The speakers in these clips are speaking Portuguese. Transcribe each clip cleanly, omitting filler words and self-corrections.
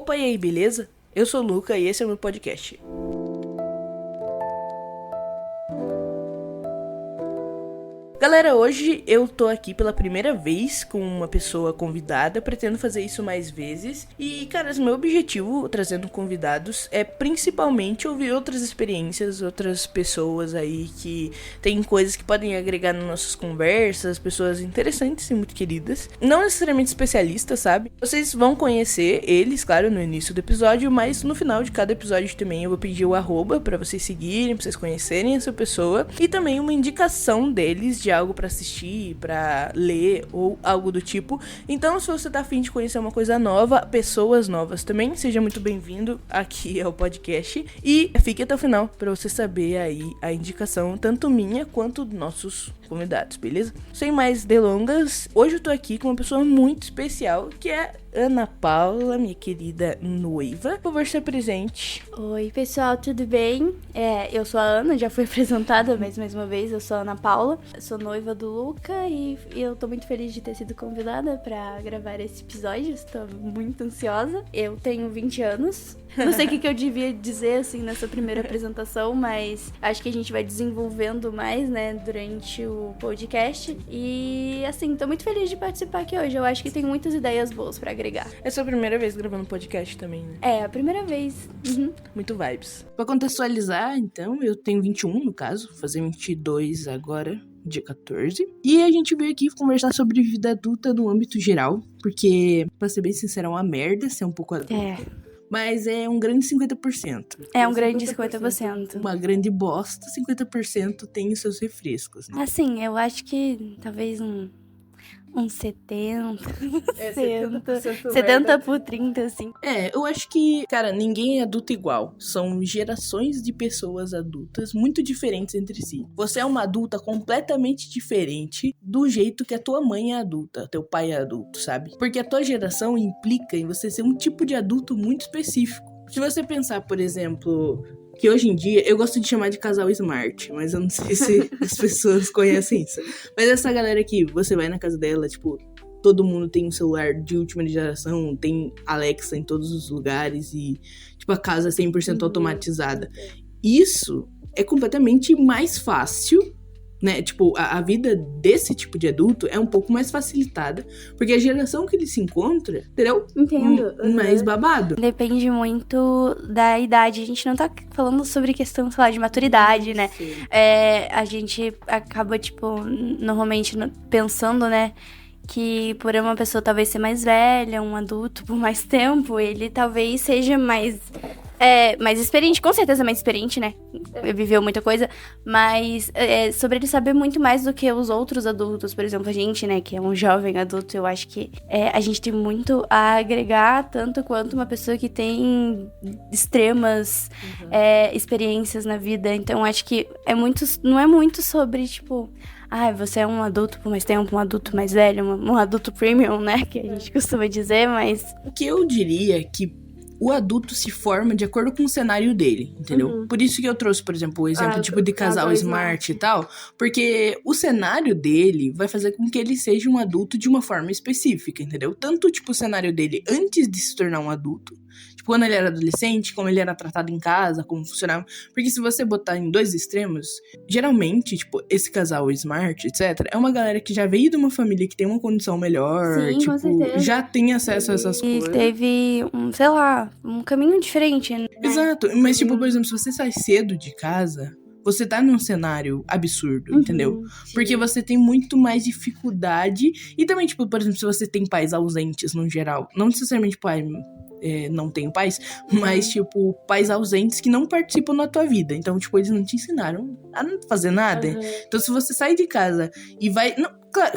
Opa, e aí, beleza? Eu sou o Luca e esse é o meu podcast. Galera, hoje eu tô aqui pela primeira vez com uma pessoa convidada, pretendo fazer isso mais vezes. E, cara, o meu objetivo, trazendo convidados, é principalmente ouvir outras experiências, outras pessoas aí que tem coisas que podem agregar nas nossas conversas, pessoas interessantes e muito queridas. Não necessariamente especialistas, sabe? Vocês vão conhecer eles, claro, no início do episódio, mas no final de cada episódio também eu vou pedir o @ pra vocês seguirem, pra vocês conhecerem essa pessoa. E também uma indicação deles de algo pra assistir, pra ler ou algo do tipo. Então, se você tá afim de conhecer uma coisa nova, pessoas novas também, seja muito bem-vindo aqui ao podcast. E fique até o final pra você saber aí a indicação, tanto minha quanto dos nossos convidados, beleza? Sem mais delongas, hoje eu tô aqui com uma pessoa muito especial, que é Ana Paula, minha querida noiva. Por favor, se apresente. Oi, pessoal, tudo bem? Eu sou a Ana, já fui apresentada, mas mais uma vez, eu sou a Ana Paula. Sou noiva do Luca e eu tô muito feliz de ter sido convidada pra gravar esse episódio. Estou muito ansiosa. Eu tenho 20 anos. Não sei o que eu devia dizer, assim, nessa primeira apresentação, mas acho que a gente vai desenvolvendo mais, né, durante o podcast. E, assim, tô muito feliz de participar aqui hoje. Eu acho que tem muitas ideias boas pra agregar. É a sua primeira vez gravando podcast também, né? É, a primeira vez. Uhum. Muito vibes. Pra contextualizar, então, eu tenho 21, no caso, vou fazer 22 agora, dia 14. E a gente veio aqui conversar sobre vida adulta no âmbito geral, porque, pra ser bem sincero, é uma merda ser um pouco adulto. Mas é um grande 50%. É um grande 50%. Uma grande bosta, 50% tem os seus refrescos, né? Assim, eu acho que talvez um 70, 70 por 30, assim. Eu acho que, cara, ninguém é adulto igual. São gerações de pessoas adultas muito diferentes entre si. Você é uma adulta completamente diferente do jeito que a tua mãe é adulta, teu pai é adulto, sabe? Porque a tua geração implica em você ser um tipo de adulto muito específico. Se você pensar, por exemplo, que hoje em dia, eu gosto de chamar de casal smart, mas eu não sei se as pessoas conhecem isso. Mas essa galera que você vai na casa dela, tipo, todo mundo tem um celular de última geração, tem Alexa em todos os lugares e, tipo, a casa é 100% automatizada. Isso é completamente mais fácil, né? Tipo, a vida desse tipo de adulto é um pouco mais facilitada, porque a geração que ele se encontra, entendeu? Entendo. Mais babado. Depende muito da idade. A gente não tá falando sobre questão, sei lá, de maturidade, né? A gente acaba, tipo, normalmente pensando, né, que por uma pessoa talvez ser mais velha, um adulto por mais tempo, ele talvez seja mais experiente, com certeza mais experiente, né? Viveu muita coisa, mas sobre ele saber muito mais do que os outros adultos, por exemplo, a gente, né, que é um jovem adulto, eu acho que a gente tem muito a agregar, tanto quanto uma pessoa que tem extremas experiências na vida. Então, acho que não é muito sobre, tipo, você é um adulto por mais tempo, um adulto mais velho, um adulto premium, né, que a gente costuma dizer, mas... O que eu diria é que o adulto se forma de acordo com o cenário dele, entendeu? Uhum. Por isso que eu trouxe, por exemplo, o exemplo tipo de casal smart e tal, porque o cenário dele vai fazer com que ele seja um adulto de uma forma específica, entendeu? Tanto, tipo, o cenário dele antes de se tornar um adulto, tipo, quando ele era adolescente, como ele era tratado em casa, como funcionava. Porque se você botar em dois extremos, geralmente, tipo, esse casal smart, etc., é uma galera que já veio de uma família que tem uma condição melhor, Sim, tipo, com certeza. já tem acesso a essas E coisas. teve um caminho diferente, né? Exato, mas tipo, por exemplo, se você sai cedo de casa, você tá num cenário absurdo, entendeu? Porque você tem muito mais dificuldade. E também, tipo, por exemplo, se você tem pais ausentes no geral, não necessariamente pai não tenho pais, mas, tipo, pais ausentes que não participam da tua vida. Então, tipo, eles não te ensinaram a não fazer nada. Então, se você sai de casa e vai... Não,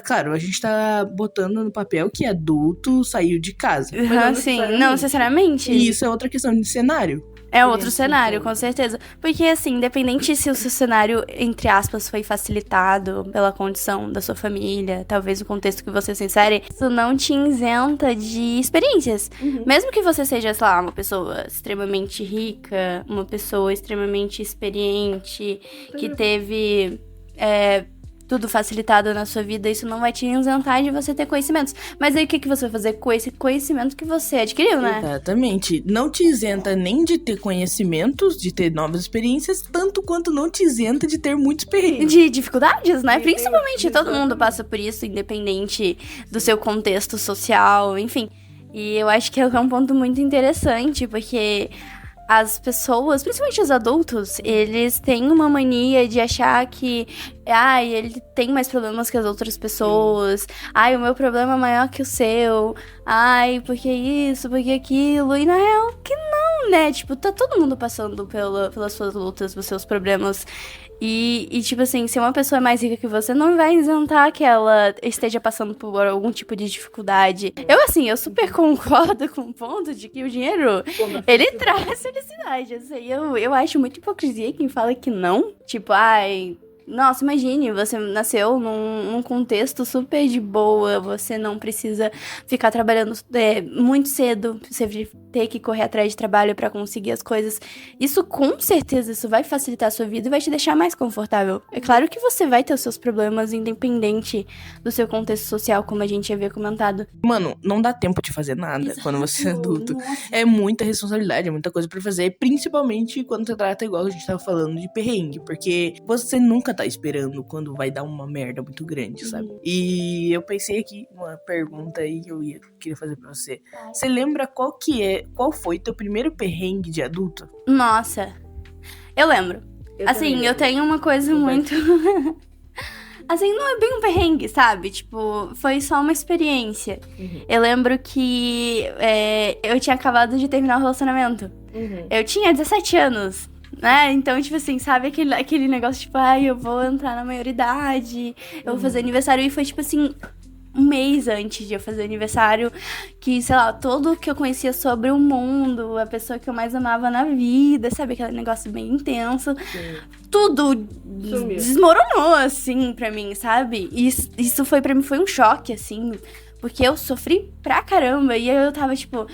claro, a gente tá botando no papel que adulto saiu de casa. Sim, não necessariamente. E isso é outra questão de cenário. É outro cenário, com certeza. Porque, assim, independente se o seu cenário, entre aspas, foi facilitado pela condição da sua família, talvez o contexto que você se insere, isso não te isenta de experiências. Mesmo que você seja, sei lá, uma pessoa extremamente rica, uma pessoa extremamente experiente, que teve tudo facilitado na sua vida, isso não vai te isentar de você ter conhecimentos. Mas aí o que você vai fazer com esse conhecimento que você adquiriu, né? Exatamente. Não te isenta nem de ter conhecimentos, de ter novas experiências, tanto quanto não te isenta de ter muitos perrengues. De dificuldades, né? Principalmente, todo mundo passa por isso, independente do seu contexto social, enfim. E eu acho que é um ponto muito interessante, porque as pessoas, principalmente os adultos, eles têm uma mania de achar que ele tem mais problemas que as outras pessoas. O meu problema é maior que o seu. Porque isso, porque aquilo. E na real, que não, né? Tipo, tá todo mundo passando pelas suas lutas, pelos seus problemas. E, tipo assim, se uma pessoa é mais rica que você, não vai isentar que ela esteja passando por algum tipo de dificuldade. Eu super concordo com o ponto de que o dinheiro, ele traz felicidade. Eu acho muito hipocrisia quem fala que não. Tipo, nossa, imagine, você nasceu num contexto super de boa, você não precisa ficar trabalhando muito cedo, você ter que correr atrás de trabalho pra conseguir as coisas. Isso, com certeza, isso vai facilitar a sua vida e vai te deixar mais confortável. É claro que você vai ter os seus problemas, independente do seu contexto social, como a gente havia comentado. Mano, não dá tempo de fazer nada quando você é adulto. É muita responsabilidade, é muita coisa pra fazer, principalmente quando você trata igual a gente tava falando de perrengue, porque você nunca tá esperando quando vai dar uma merda muito grande, sabe? E eu pensei aqui uma pergunta aí que eu queria fazer pra você. Você lembra qual foi teu primeiro perrengue de adulto? Nossa, eu lembro. Eu tenho uma coisa muito... não é bem um perrengue, sabe? Tipo, foi só uma experiência. Eu lembro que eu tinha acabado de terminar o relacionamento. Eu tinha 17 anos. Né? Então, tipo assim, sabe aquele negócio, tipo, eu vou entrar na maioridade, eu vou fazer aniversário. E foi, tipo assim, um mês antes de eu fazer aniversário, que, sei lá, tudo que eu conhecia sobre o mundo, a pessoa que eu mais amava na vida, sabe? Aquele negócio bem intenso. Tudo desmoronou, assim, pra mim, sabe? E isso foi, pra mim, foi um choque, assim, porque eu sofri pra caramba. E eu tava, tipo...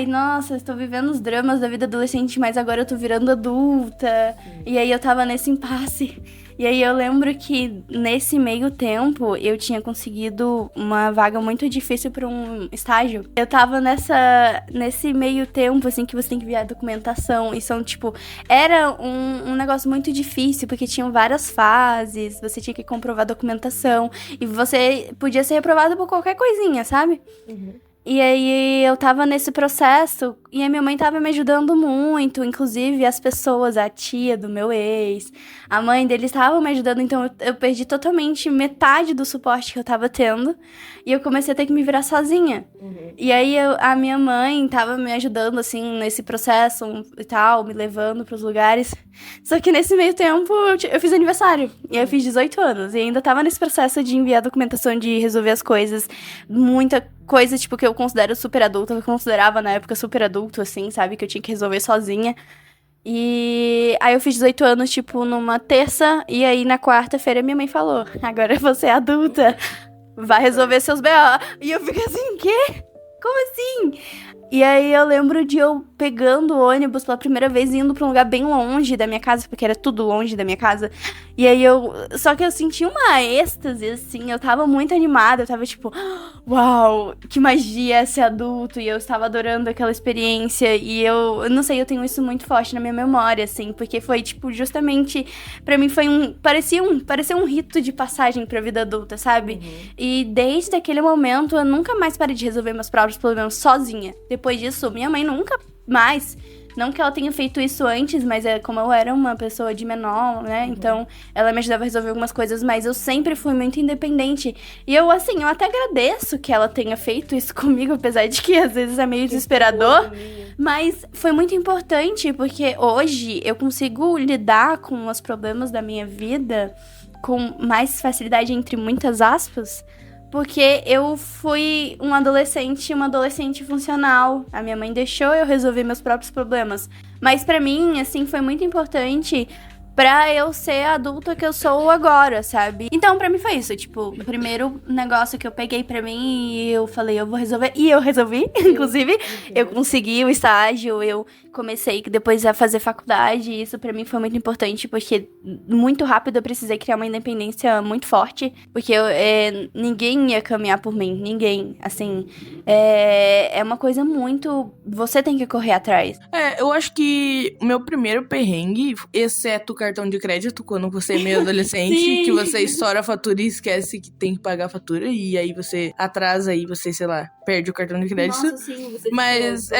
nossa, estou vivendo os dramas da vida adolescente, mas agora eu tô virando adulta. E aí eu tava nesse impasse. E aí eu lembro que nesse meio tempo eu tinha conseguido uma vaga muito difícil para um estágio. Eu tava nesse meio tempo, assim, que você tem que enviar documentação. E era um negócio muito difícil, porque tinham várias fases, você tinha que comprovar documentação. E você podia ser reprovado por qualquer coisinha, sabe? E aí eu tava nesse processo e a minha mãe tava me ajudando muito, inclusive as pessoas, a tia do meu ex, a mãe dele estavam me ajudando, então eu perdi totalmente metade do suporte que eu tava tendo e eu comecei a ter que me virar sozinha. E aí a minha mãe tava me ajudando, assim, nesse processo e tal, me levando pros lugares. Só que nesse meio tempo eu fiz aniversário e eu fiz 18 anos e ainda tava nesse processo de enviar documentação, de resolver as coisas, muita coisa, tipo, que eu considero super adulta, eu considerava na época super adulto, assim, sabe? Que eu tinha que resolver sozinha. E aí eu fiz 18 anos, tipo, numa terça, e aí na quarta-feira minha mãe falou: agora você é adulta, vai resolver seus BO. E eu fiquei assim, quê? Como assim? E aí eu lembro de eu pegando o ônibus pela primeira vez, indo pra um lugar bem longe da minha casa, porque era tudo longe da minha casa. E aí só que eu senti uma êxtase, assim, eu tava muito animada, eu tava tipo, uau, que magia é ser adulto, e eu estava adorando aquela experiência, e eu não sei, eu tenho isso muito forte na minha memória, assim, porque foi, tipo, justamente, pra mim foi parecia um rito de passagem pra vida adulta, sabe? E desde aquele momento, eu nunca mais parei de resolver meus próprios problemas sozinha. Depois disso, minha mãe nunca mais... Não que ela tenha feito isso antes, mas como eu era uma pessoa de menor, né? Então, ela me ajudava a resolver algumas coisas, mas eu sempre fui muito independente. E eu até agradeço que ela tenha feito isso comigo, apesar de que às vezes é meio desesperador. Mas foi muito importante, porque hoje eu consigo lidar com os problemas da minha vida com mais facilidade, entre muitas aspas, porque eu fui uma adolescente funcional. A minha mãe deixou eu resolver meus próprios problemas. Mas pra mim, assim, foi muito importante pra eu ser a adulta que eu sou agora, sabe? Então, pra mim foi isso. Tipo, o primeiro negócio que eu peguei pra mim e eu falei, eu vou resolver. E eu resolvi, inclusive. Eu consegui o estágio, eu comecei depois a fazer faculdade, e isso pra mim foi muito importante, porque muito rápido eu precisei criar uma independência muito forte, porque ninguém ia caminhar por mim, ninguém, assim, é uma coisa muito, você tem que correr atrás. Eu acho que o meu primeiro perrengue, exceto o cartão de crédito, quando você é meio adolescente, que você estoura a fatura e esquece que tem que pagar a fatura, e aí você atrasa e você, sei lá, perde o cartão de crédito. Nossa, sim, você Mas,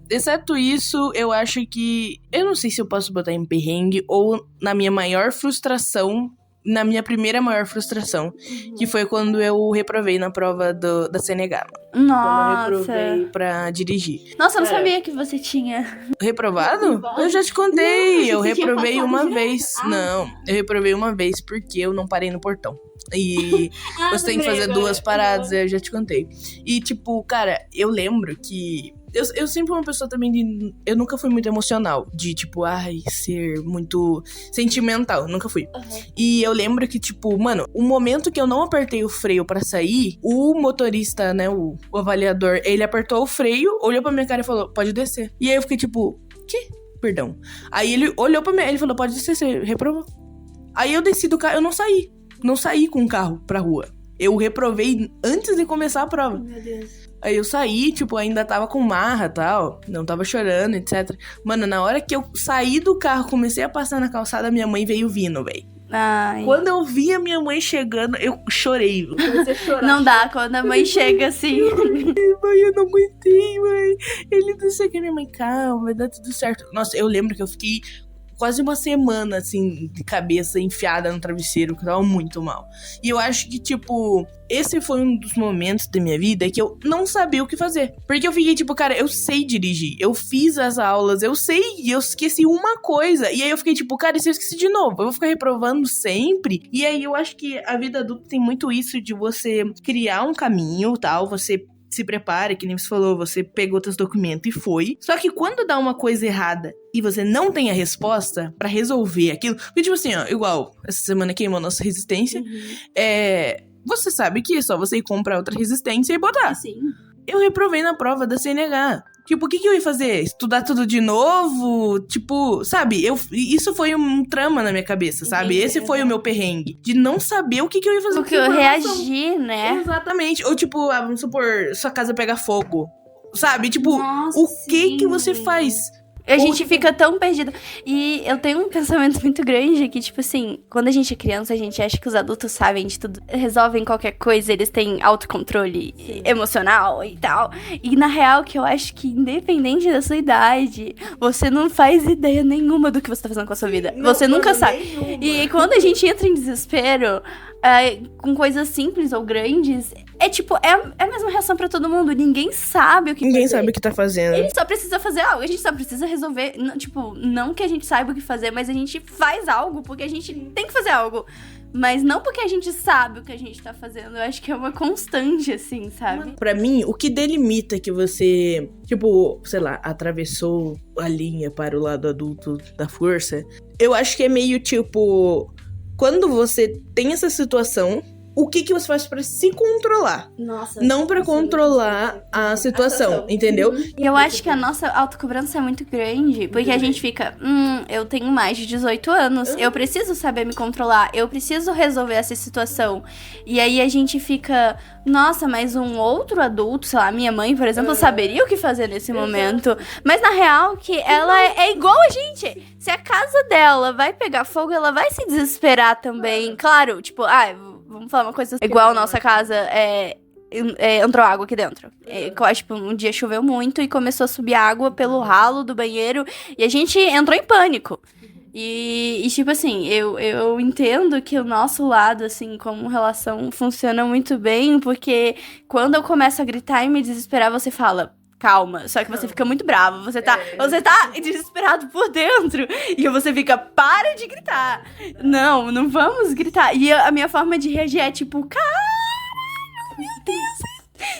exceto isso, eu acho que... Eu não sei se eu posso botar em perrengue ou na minha maior frustração, na minha primeira maior frustração, que foi quando eu reprovei na prova da CNH. Nossa. Quando eu reprovei pra dirigir. Nossa, eu não sabia que você tinha... Reprovado? Eu já te contei, eu reprovei uma vez. Não, eu reprovei uma vez porque eu não parei no portão. E você tem que fazer 2 paradas, eu já te contei. E tipo, cara, eu lembro que... Eu sempre fui uma pessoa também de... Eu nunca fui muito emocional. De, tipo, ser muito sentimental. Nunca fui. E eu lembro que, tipo, mano, o momento que eu não apertei o freio pra sair, o motorista, né, o avaliador, ele apertou o freio, olhou pra minha cara e falou, pode descer. E aí eu fiquei, tipo, que? Perdão. Aí ele olhou pra mim, ele falou, pode descer, você reprovou. Aí eu desci do carro, eu não saí. Não saí com o carro pra rua. Eu reprovei antes de começar a prova. Meu Deus. Aí eu saí, tipo, ainda tava com marra e tal, não tava chorando, etc. Mano, na hora que eu saí do carro, comecei a passar na calçada, minha mãe veio vindo, velho. Ai. Quando eu vi a minha mãe chegando, eu chorei. Eu comecei a chorar. Não dá, quando a mãe chega assim. Mãe, eu não aguentei, mãe. Ele disse que minha mãe, calma, vai dar tudo certo. Nossa, eu lembro que eu fiquei quase uma semana, assim, de cabeça enfiada no travesseiro, que eu tava muito mal. E eu acho que, tipo, esse foi um dos momentos da minha vida que eu não sabia o que fazer. Porque eu fiquei, tipo, cara, eu sei dirigir, eu fiz as aulas, eu sei, e eu esqueci uma coisa. E aí eu fiquei, tipo, cara, e se eu esqueci de novo? Eu vou ficar reprovando sempre? E aí eu acho que a vida adulta tem muito isso de você criar um caminho, tal, você se prepare, que nem você falou, você pegou seus documentos e foi. Só que quando dá uma coisa errada e você não tem a resposta pra resolver aquilo... Porque, tipo assim, ó, igual, essa semana queimou nossa resistência. Você sabe que é só você ir comprar outra resistência e botar. Sim. Eu reprovei na prova da CNH. Tipo, o que eu ia fazer? Estudar tudo de novo? Tipo, sabe? Isso foi um trama na minha cabeça, sabe? Esse foi o meu perrengue. De não saber o que eu ia fazer. O que eu reagir, né? Exatamente. Ou tipo, vamos supor, sua casa pega fogo. Sabe? Tipo, Nossa, o que sim. você faz? A gente fica tão perdido. E eu tenho um pensamento muito grande que, tipo assim, quando a gente é criança, a gente acha que os adultos sabem de tudo. Resolvem qualquer coisa, eles têm autocontrole emocional e tal. E na real, que eu acho que independente da sua idade, você não faz ideia nenhuma do que você tá fazendo com a sua vida. Você nunca sabe. Nenhuma. E quando a gente entra em desespero, com coisas simples ou grandes, tipo, é a mesma reação pra todo mundo. Ninguém sabe o que Ninguém sabe o que tá fazendo. A gente só precisa fazer algo, a gente só precisa resolver. Tipo, não que a gente saiba o que fazer, mas a gente faz algo porque a gente tem que fazer algo. Mas não porque a gente sabe o que a gente tá fazendo. Eu acho que é uma constante, assim, sabe? Pra mim, o que delimita que você, tipo, sei lá, atravessou a linha para o lado adulto da força, eu acho que é meio tipo... Quando você tem essa situação, o que você faz pra se controlar? Nossa. Não pra controlar a situação, entendeu? E eu acho que a nossa autocobrança é muito grande, porque a gente fica, eu tenho mais de 18 anos, eu preciso saber me controlar, eu preciso resolver essa situação. E aí a gente fica, nossa, mas um outro adulto, sei lá, minha mãe, por exemplo, saberia o que fazer nesse momento. Mas na real, que ela é igual a gente. Se a casa dela vai pegar fogo, ela vai se desesperar também. Claro, tipo, vamos falar uma coisa igual a nossa casa, entrou água aqui dentro. Tipo, um dia choveu muito e começou a subir água pelo ralo do banheiro e a gente entrou em pânico. E tipo assim, eu entendo que o nosso lado, assim, como relação, funciona muito bem, porque quando eu começo a gritar e me desesperar, você fala... Calma, só que você fica muito bravo, você tá desesperado por dentro, e você fica, para de gritar, não vamos gritar, e a minha forma de reagir é tipo, caralho, meu Deus,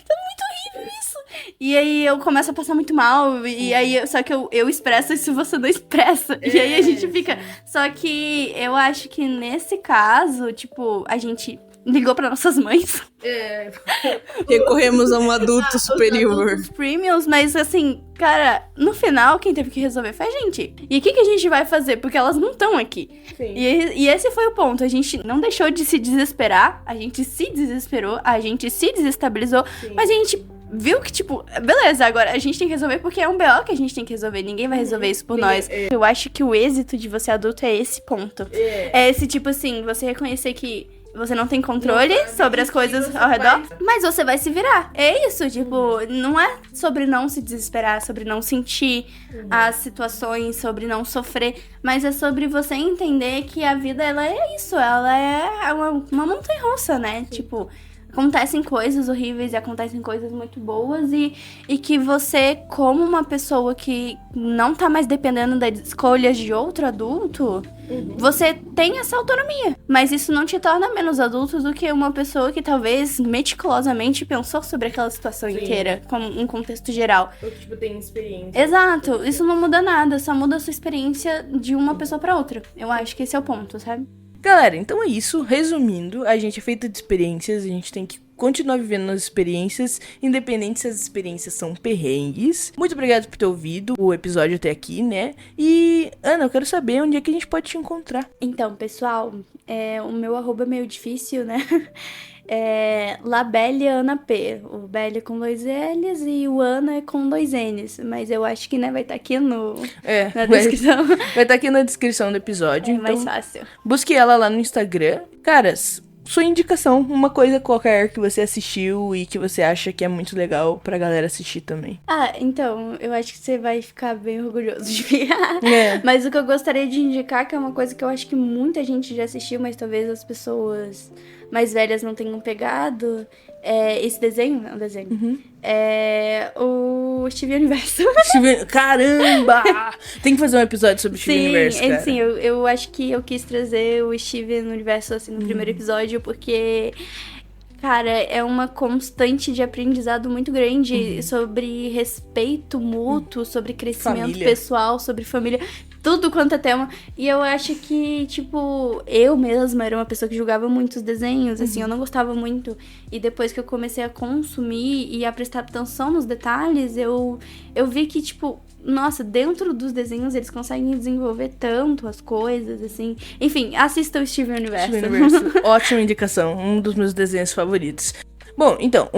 tá muito horrível isso, e aí eu começo a passar muito mal, e aí, só que eu expresso isso, você não expressa, e aí a gente fica, só que eu acho que nesse caso, tipo, a gente ligou pra nossas mães. Recorremos a um adulto superior. Adultos premiums, mas assim, cara, no final, quem teve que resolver foi a gente. E o que a gente vai fazer? Porque elas não estão aqui. Sim. E esse foi o ponto. A gente não deixou de se desesperar, a gente se desesperou, a gente se desestabilizou, mas a gente viu que, tipo, beleza, agora a gente tem que resolver porque é um BO que a gente tem que resolver. Ninguém vai resolver isso por nós. Eu acho que o êxito de você adulto é esse ponto. É esse tipo assim, você reconhecer que você não tem controle sobre as coisas ao redor, mas você vai se virar. É isso, tipo, não é sobre não se desesperar, sobre não sentir as situações, sobre não sofrer, mas é sobre você entender que a vida, ela é isso, ela é uma montanha-russa, né? Tipo, acontecem coisas horríveis e acontecem coisas muito boas e que você, como uma pessoa que não tá mais dependendo das escolhas de outro adulto, você tem essa autonomia. Mas isso não te torna menos adulto do que uma pessoa que talvez meticulosamente pensou sobre aquela situação inteira, como um contexto geral. Ou que, tipo, tem experiência. Exato, isso não muda nada, só muda a sua experiência de uma pessoa pra outra. Eu acho que esse é o ponto, sabe? Galera, então é isso. Resumindo, a gente é feito de experiências, a gente tem que continuar vivendo as experiências, independente se as experiências são perrengues. Muito obrigado por ter ouvido o episódio até aqui, né? E, Ana, eu quero saber onde é que a gente pode te encontrar. Então, pessoal, o meu arroba é meio difícil, né? É Labelle Ana P. O Belle é com 2 L's e o Ana é com 2 N's. Mas eu acho que, né, vai estar aqui na descrição. Vai estar aqui na descrição do episódio. É então mais fácil. Busque ela lá no Instagram. Caras, sua indicação, uma coisa qualquer que você assistiu e que você acha que é muito legal pra galera assistir também. Então, eu acho que você vai ficar bem orgulhoso de mim. É. Mas o que eu gostaria de indicar, que é uma coisa que eu acho que muita gente já assistiu, mas talvez as pessoas mais velhas não tenham pegado, esse desenho, é um desenho, é o Steven Universo. Caramba! Tem que fazer um episódio sobre o Steven Universo, cara. Sim, eu acho que eu quis trazer o Steven Universo, assim, no primeiro episódio, porque, cara, é uma constante de aprendizado muito grande sobre respeito mútuo, sobre crescimento pessoal, sobre família, tudo quanto é tema. E eu acho que, tipo, eu mesma era uma pessoa que julgava muito os desenhos, assim, eu não gostava muito. E depois que eu comecei a consumir e a prestar atenção nos detalhes, eu vi que, tipo, nossa, dentro dos desenhos eles conseguem desenvolver tanto as coisas, assim. Enfim, assista o Steven Universo. Steven Universo, ótima indicação, um dos meus desenhos favoritos. Bom, então,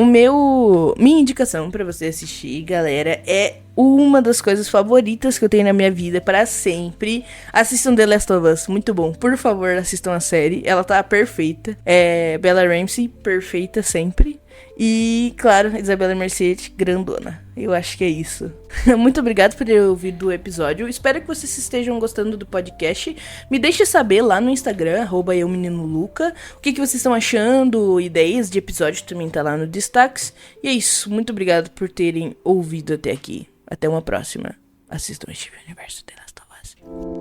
minha indicação pra você assistir, galera, é uma das coisas favoritas que eu tenho na minha vida pra sempre. Assistam The Last of Us, muito bom. Por favor, assistam a série, ela tá perfeita. Bella Ramsey, perfeita sempre. E, claro, Isabela Merced, grandona. Eu acho que é isso. Muito obrigado por ter ouvido o episódio. Espero que vocês estejam gostando do podcast. Me deixe saber lá no Instagram, @eumeninoluca, o que vocês estão achando, ideias de episódio também tá lá no destaques. E é isso. Muito obrigado por terem ouvido até aqui. Até uma próxima. Assistam Steven Universo The Last of Us.